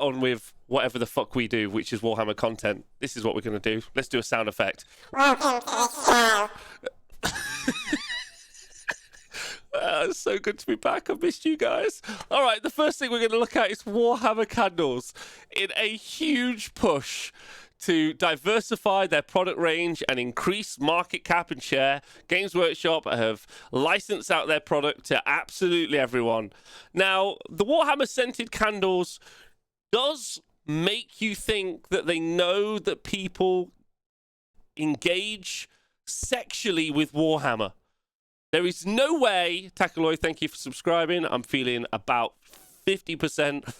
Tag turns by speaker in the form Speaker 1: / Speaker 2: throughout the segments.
Speaker 1: on with whatever the fuck we do, which is Warhammer content. This is what we're going to do. Let's do a sound effect. It's so good to be back. I've missed you guys. All right, the first thing we're going to look at is Warhammer candles. In a huge push to diversify their product range and increase market cap and share, Games Workshop have licensed out their product to absolutely everyone. Now, the Warhammer scented candles does make you think that they know that people engage sexually with Warhammer. There is no way, Takaloy, thank you for subscribing. I'm feeling about 50%.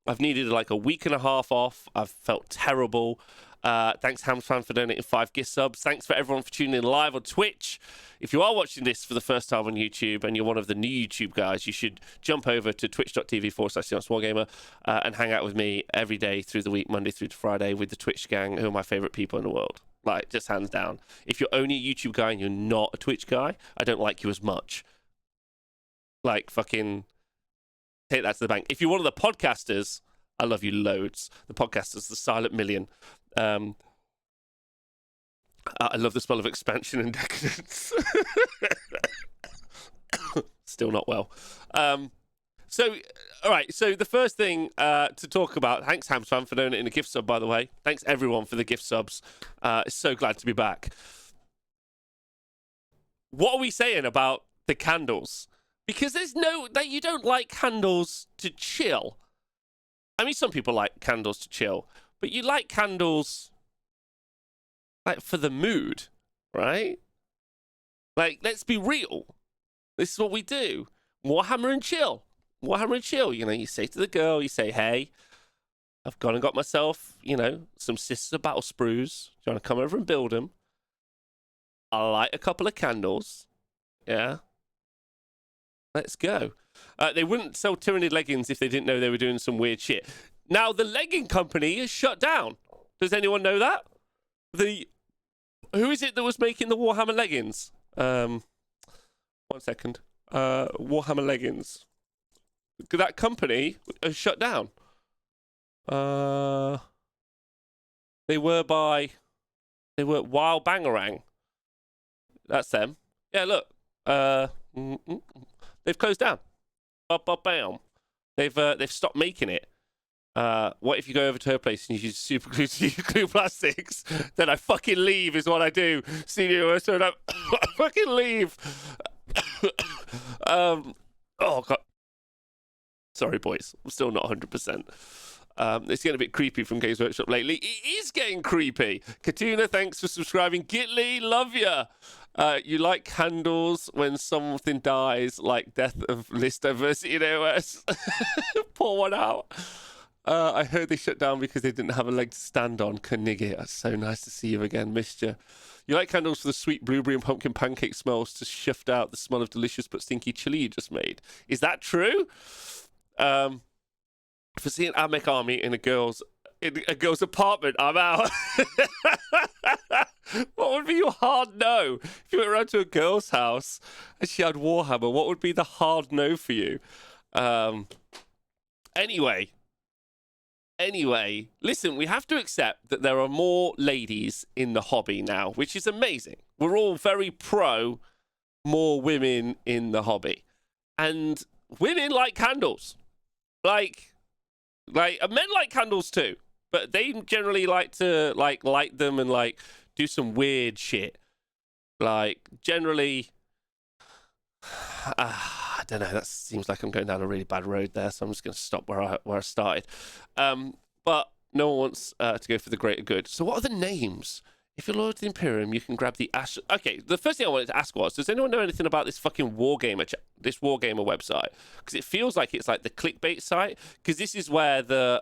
Speaker 1: I've needed like a week and a half off. I've felt terrible. Thanks, Hamsfan, for donating 5 gift subs. Thanks for everyone for tuning in live on Twitch. If you are watching this for the first time on YouTube and you're one of the new YouTube guys, you should jump over to twitch.tv/Wargamer and hang out with me every day through the week, Monday through to Friday, with the Twitch gang, who are my favorite people in the world. Like, just hands down. If you're only a YouTube guy and you're not a Twitch guy, I don't like you as much. Like, fucking take that to the bank. If you're one of the podcasters, I love you loads. The podcasters, the silent million. I love the spell of expansion and decadence. Still not well. So, all right. So the first thing to talk about, thanks Hamsfan for donating a gift sub, by the way. Thanks everyone for the gift subs. So glad to be back. What are we saying about the candles? Because there's no, that you don't like candles to chill. I mean, some people like candles to chill, but you like candles like for the mood, right? Like, let's be real. This is what we do. Warhammer and chill. Warhammer and chill. You know, you say to the girl, you say, hey, I've gone and got myself, you know, some Sisters of Battle sprues. Do you want to come over and build them? I'll light a couple of candles. Yeah. Let's go. They wouldn't sell Tyranid leggings if they didn't know they were doing some weird shit. Now, the legging company is shut down. Does anyone know that? Who is it that was making the Warhammer leggings? 1 second. Warhammer leggings. That company is shut down. They were Wild Bangarang. That's them. Yeah, look. They've closed down. Bam. They've stopped making it. What if you go over to her place and you use super glue to glue plastics? Then I fucking leave is what I do. Senior, so I fucking leave. Oh god. Sorry, boys. I'm still not 100%. It's getting a bit creepy from Games Workshop lately. It is getting creepy. Katuna, thanks for subscribing. Gitly, love ya. You like candles when something dies, like death of list diversity in AOS. Pour one out. I heard they shut down because they didn't have a leg to stand on. Carnegie, that's so nice to see you again. Missed you. You like candles for the sweet blueberry and pumpkin pancake smells to shift out the smell of delicious but stinky chili you just made. Is that true? For seeing Amek Army in a girl's apartment, I'm out. What would be your hard no? If you went around to a girl's house and she had Warhammer, what would be the hard no for you? Anyway, listen, we have to accept that there are more ladies in the hobby now, which is amazing. We're all very pro more women in the hobby. And women like candles. Like men like candles too, but they generally like to light them and like do some weird shit. Like generally, I don't know. That seems like I'm going down a really bad road there, so I'm just going to stop where I started. But no one wants to go for the greater good. So what are the names? If you're loyal to the Imperium, you can grab the Ash. Okay, the first thing I wanted to ask was, does anyone know anything about this fucking Wargamer website? Because it feels like it's like the clickbait site. Because this is where the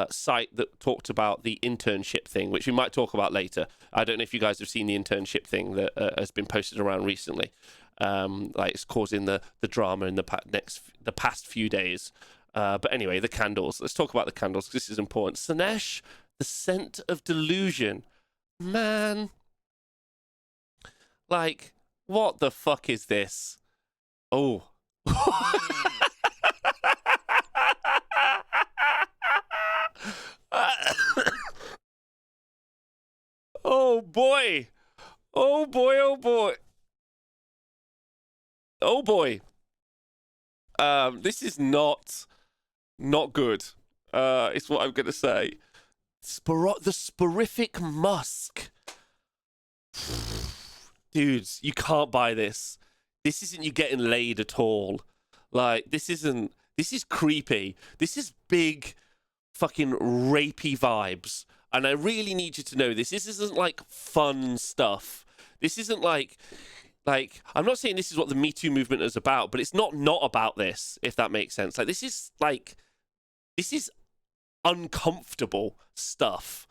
Speaker 1: site that talked about the internship thing, which we might talk about later. I don't know if you guys have seen the internship thing that has been posted around recently. Like it's causing the drama in the past few days. But anyway, the candles. Let's talk about the candles because this is important. Sanesh, the scent of delusion. Man. Like, what the fuck is this? Oh. boy. Oh boy, oh boy. Oh boy. This is not good. It's what I'm gonna say. The sporific musk. Dudes, you can't buy this. This isn't you getting laid at all. Like, this is creepy. This is big fucking rapey vibes. And I really need you to know this. This isn't like fun stuff. This isn't like I'm not saying this is what the Me Too movement is about, but it's not about this, if that makes sense. Like, this is uncomfortable stuff,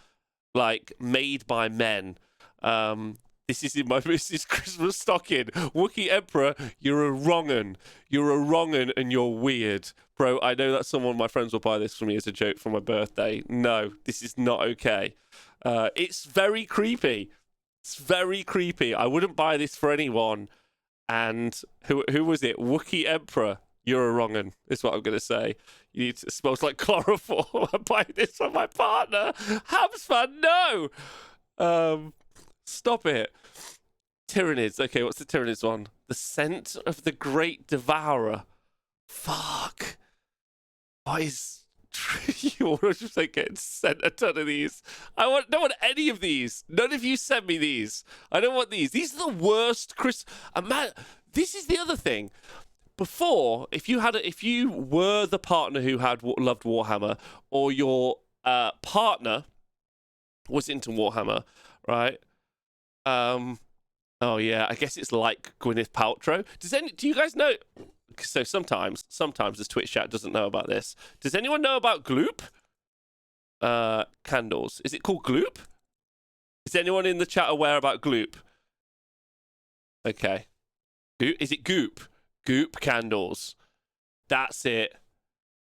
Speaker 1: like, made by men. This is in my Mrs. Christmas stocking. Wookiee Emperor, you're a wrong'un. You're a wrong'un and you're weird. Bro, I know that someone of my friends will buy this for me as a joke for my birthday. No, this is not okay. It's very creepy. It's very creepy. I wouldn't buy this for anyone. And who was it? Wookiee Emperor, you're a wrong'un, is what I'm going to say. It smells like chloroform. I'm buying this for my partner. Hamsfan, no! Stop it. Tyranids. Okay, what's the Tyranids one? The scent of the great devourer. Fuck. Why is you're 100% getting sent a ton of these? Don't want any of these. None of you send me these. I don't want these. These are the worst man, this is the other thing. Before, if you were the partner who loved Warhammer, or your partner was into Warhammer, right? Oh yeah, I guess it's like Gwyneth Paltrow. Do you guys know? So sometimes this Twitch chat doesn't know about this. Does anyone know about Gloop? Candles. Is it called Gloop? Is anyone in the chat aware about Gloop? Okay. Is it Goop? Goop candles. That's it.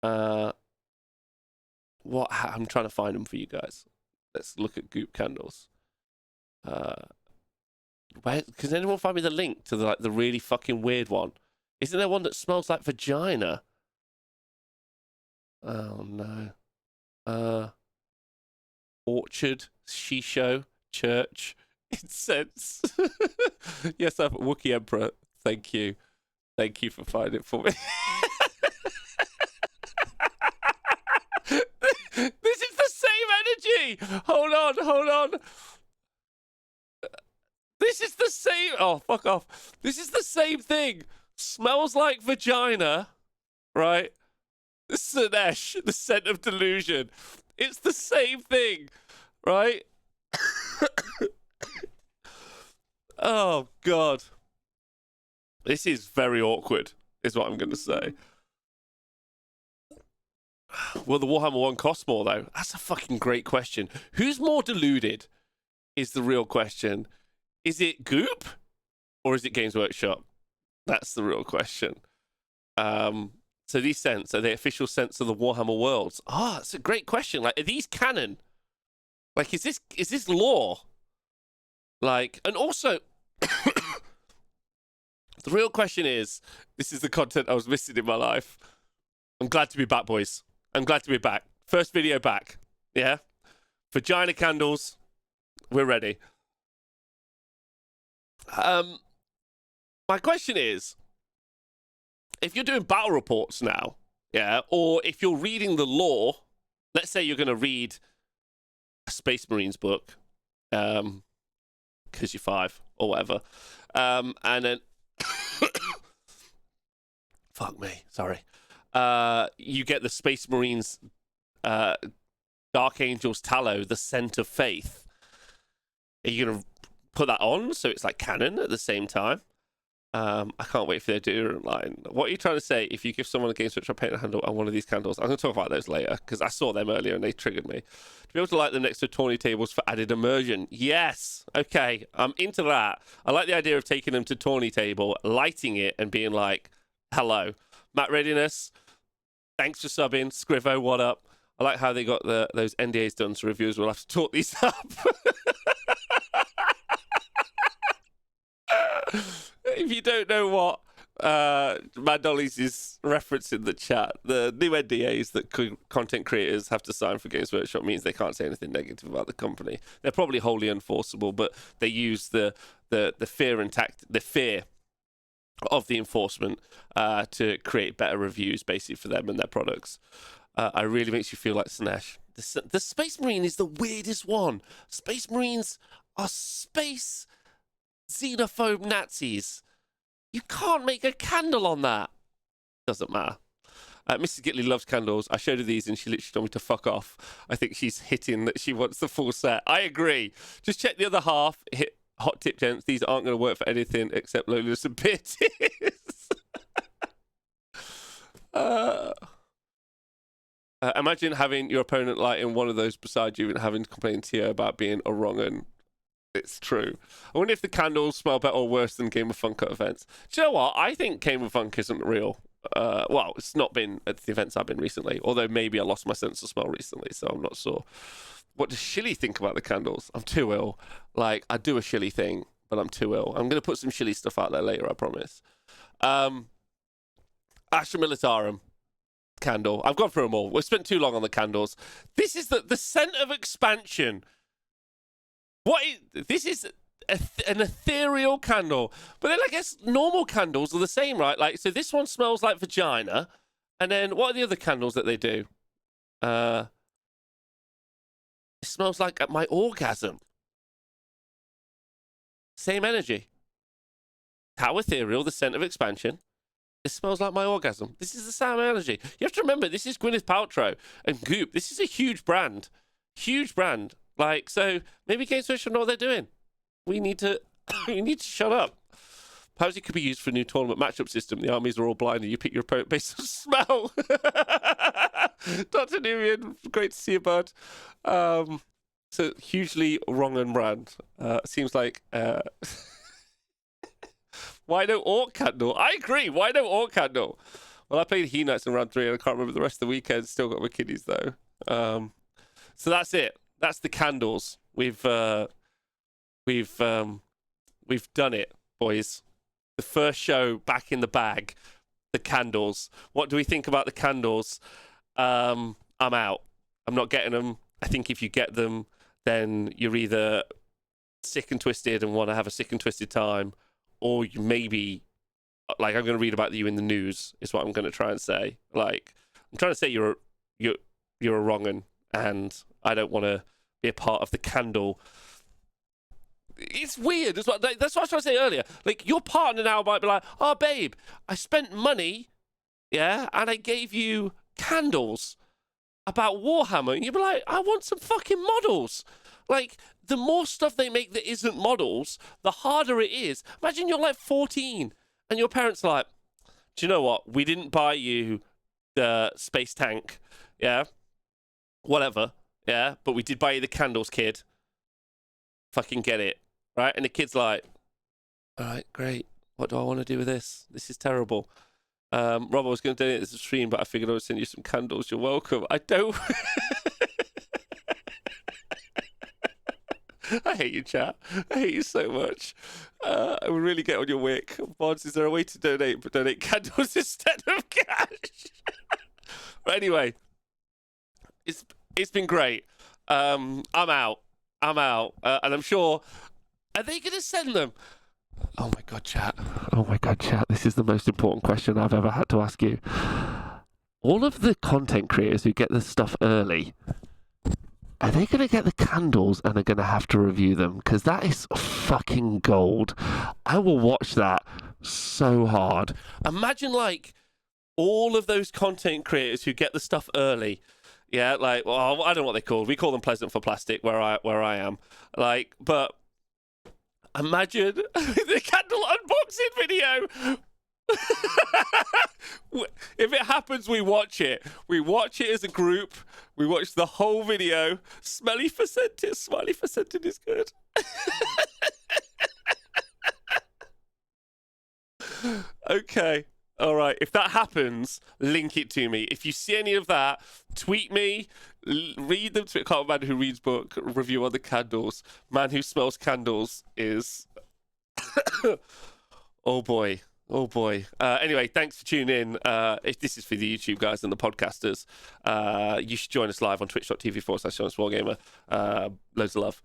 Speaker 1: What? I'm trying to find them for you guys. Let's look at Goop candles. Can anyone find me the link to the really fucking weird one? Isn't there one that smells like vagina? Oh no. Orchard, shisho, church, incense. Yes, I'm Wookiee Emperor. Thank you. Thank you for finding it for me. This is the same energy. Hold on. This is the same. Oh, fuck off. This is the same thing. Smells like vagina, right? Sinesh, the scent of delusion. It's the same thing, right? Oh, God. This is very awkward, is what I'm going to say. Will the Warhammer 1 cost more, though? That's a fucking great question. Who's more deluded is the real question. Is it Goop or is it Games Workshop? That's the real question. So these scents, are they official scents of the Warhammer worlds? Oh, that's a great question. Like, are these canon? Like, is this lore? Like, and also, the real question is, this is the content I was missing in my life. I'm glad to be back, boys. I'm glad to be back. First video back. Yeah? Vagina candles. We're ready. My question is, if you're doing battle reports now, yeah, or if you're reading the lore, let's say you're going to read a Space Marines book, because you're 5 or whatever, and then, fuck me, sorry, you get the Space Marines, Dark Angel's Tallow, the Scent of Faith. Are you going to put that on so it's like canon at the same time? I can't wait for their do line. What are you trying to say? If you give someone a Games Workshop paint handle and one of these candles, I'm going to talk about those later because I saw them earlier and they triggered me. To be able to light them next to tourney tables for added immersion. Yes. Okay. I'm into that. I like the idea of taking them to tourney table, lighting it and being like, hello. Matt Readiness, thanks for subbing. Scrivo, what up? I like how they got those NDAs done so reviewers will have to talk these up. If you don't know what Mad Dollies is referencing the chat. The new NDAs that content creators have to sign for Games Workshop means they can't say anything negative about the company. They're probably wholly enforceable, but they use the fear of the enforcement to create better reviews, basically, for them and their products. It really makes you feel like Snash. The Space Marine is the weirdest one. Space Marines are space xenophobe Nazis. You can't make a candle on that. Doesn't matter. Mrs. Gitley loves candles. I showed her these and she literally told me to fuck off. I think she's hitting that she wants the full set. I agree. Just check the other half. Hit hot tip, gents. These aren't going to work for anything except loneliness and bitches. Imagine having your opponent lighting one of those beside you and having to complain to you about being a wrong un. It's true. I wonder if the candles smell better or worse than Game of Funk at events. Do you know what? I think Game of Funk isn't real. Well, it's not been at the events I've been recently, although maybe I lost my sense of smell recently, so I'm not sure. What does Shilly think about the candles? I'm too ill. Like, I do a Shilly thing, but I'm too ill. I'm going to put some Shilly stuff out there later, I promise. Astra Militarum candle. I've gone through them all. We've spent too long on the candles. This is the scent of expansion. This is an ethereal candle. But then I guess normal candles are the same, right? Like, so this one smells like vagina. And then what are the other candles that they do? It smells like my orgasm. Same energy. How ethereal, the scent of expansion. It smells like my orgasm. This is the same energy. You have to remember, this is Gwyneth Paltrow and Goop. This is a huge brand. Huge brand. Like, so maybe Games Workshop know what they're doing. We need to shut up. Perhaps it could be used for a new tournament matchup system. The armies are all blind and you pick your opponent based on smell. Dr. Nubian, great to see you, bud. So hugely wrong and brand. Seems like why no Orc Candle? I agree. Why no Orc Candle? Well, I played He Knights in round 3 and I can't remember the rest of the weekend. Still got my kiddies though. So that's it. That's the candles. We've done it, boys. The first show back in the bag. The candles. What do we think about the candles? I'm out. I'm not getting them. I think if you get them, then you're either sick and twisted and want to have a sick and twisted time, or you maybe, like, I'm going to read about you in the news. Is what I'm going to try and say. Like, I'm trying to say you're a wrong un, and I don't want to be a part of the candle. It's weird. That's what I was trying to say earlier. Like, your partner now might be like, oh, babe, I spent money, yeah, and I gave you candles about Warhammer. And you'd be like, I want some fucking models. Like, the more stuff they make that isn't models, the harder it is. Imagine you're like 14 and your parents are like, do you know what? We didn't buy you the space tank, yeah, whatever. Yeah, but we did buy you the candles, kid. Fucking get it, right? And the kid's like, all right, great. What do I want to do with this? This is terrible. Rob, I was going to donate this stream, but I figured I would send you some candles. You're welcome. I don't... I hate you, chat. I hate you so much. I would really get on your wick. Mods, is there a way to donate candles instead of cash? But anyway, it's been great. I'm out. And I'm sure... Are they going to send them? Oh my god, chat. This is the most important question I've ever had to ask you. All of the content creators who get this stuff early, are they going to get the candles and are going to have to review them? Because that is fucking gold. I will watch that so hard. Imagine, like, all of those content creators who get the stuff early. Yeah, like, well, I don't know what they're called. We call them Pleasant for Plastic where I am. Like, but imagine the candle unboxing video. If it happens, we watch it. We watch it as a group. We watch the whole video. Smiley for scented is good. Okay. All right. If that happens, link it to me. If you see any of that, tweet me. Read them. I can't remember who reads book. Review on the candles. Man who smells candles is... Oh boy. Oh boy. Anyway, thanks for tuning in. If this is for the YouTube guys and the podcasters, you should join us live on twitch.tv/Wargamer. Loads of love.